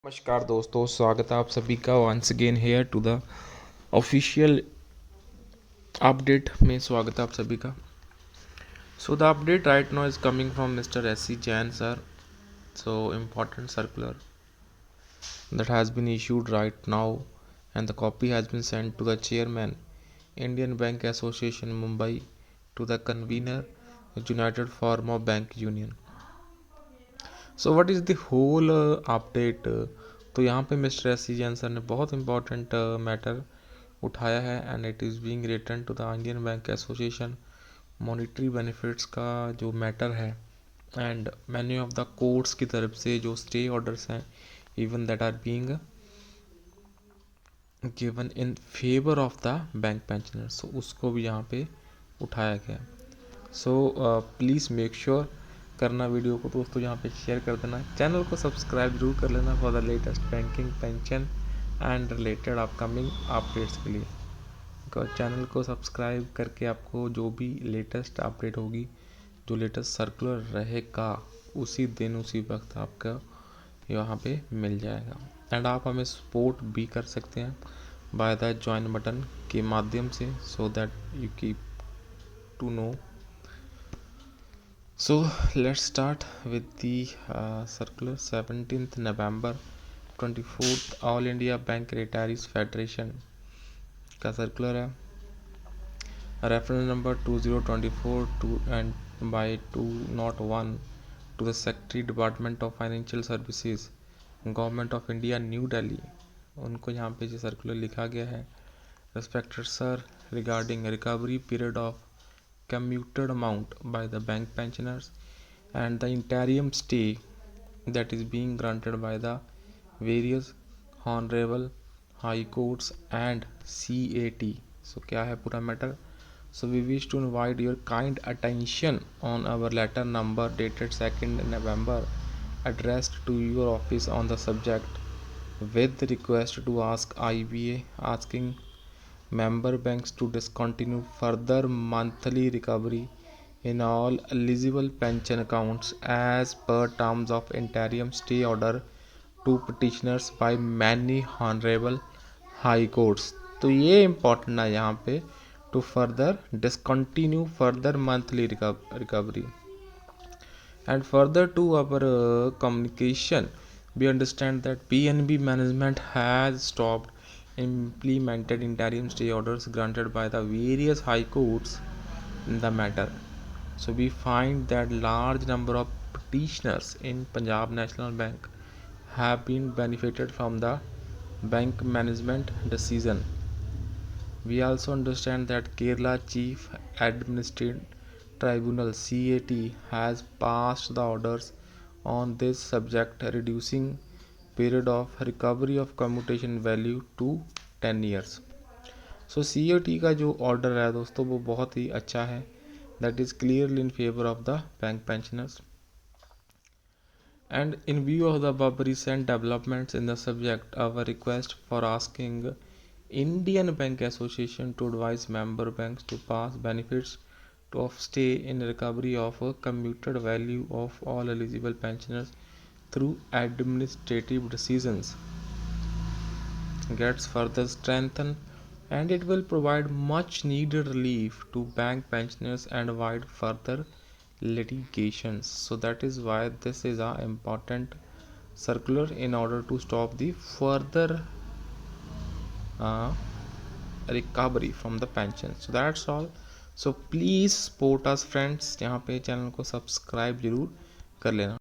नमस्कार दोस्तों, स्वागत है आप सभी का once again here to the official update में। स्वागत है आप सभी का। So the update right now is coming from mister S C. Jain sir. So important circular that has been issued right now, and the copy has been sent to the chairman Indian Bank Association Mumbai, to the convener United Pharma Bank Union. So what is the whole update. तो यहाँ पे mister S C Jain sir ने बहुत important matter उठाया है, and it is being written to the Indian bank association. Monetary benefits का जो matter है, and many of the courts की तरफ से जो स्टे ऑर्डर्स हैं even that are being given in favour of the bank pensioner, so उसको भी यहाँ पे उठाया गया। सो प्लीज़ मेक श्योर करना वीडियो को दोस्तों, यहाँ पे शेयर कर देना, चैनल को सब्सक्राइब जरूर कर लेना for the latest banking, pension and related upcoming updates के लिए। चैनल को सब्सक्राइब करके आपको जो भी लेटेस्ट अपडेट होगी, जो लेटेस्ट सर्कुलर रहेगा, उसी दिन उसी वक्त आपका यहाँ पे मिल जाएगा। एंड आप हमें सपोर्ट भी कर सकते हैं बाय द ज्वाइन बटन के माध्यम से, so that you keep to know. So let's start with the circular 17th November 24th All India Bank Retirees Federation का सर्कुलर है, reference number 2024 two and by 201 to the secretary department of financial services, government of India, new Delhi. उनको यहाँ पे जो circular लिखा गया है, respected sir, regarding recovery period of commuted amount by the bank pensioners and the interim stay that is being granted by the various honorable high courts and CAT. So क्या है पूरा matter? So we wish to invite your kind attention on our letter number dated 2nd November addressed to your office on the subject, with the request to ask IBA asking member banks to discontinue further monthly recovery in all eligible pension accounts as per terms of interim stay order to petitioners by many honorable high courts. तो ये important है यहाँ पे, to further discontinue further monthly recovery. And further to our communication, we understand that PNB management has stopped implemented interim stay orders granted by the various high courts in the matter. So we find that large number of petitioners in Punjab National Bank have been benefited from the bank management decision. We also understand that Kerala Chief Administrative Tribunal CAT has passed the orders on this subject, reducing period of recovery of commutation value to 10 years. So CAT का जो order है दोस्तों, वो बहुत ही अच्छा है, that is clearly in favour of the bank pensioners. And in view of the above recent developments in the subject, our request for asking Indian Bank Association to advise member banks to pass benefits of stay in recovery of a commuted value of all eligible pensioners through administrative decisions gets further strengthened, and it will provide much needed relief to bank pensioners and avoid further litigations. So that is why this is an important circular in order to stop the further recovery from the pension. So that's all. So please support us friends. यहाँ पे channel को subscribe जरूर कर लेना.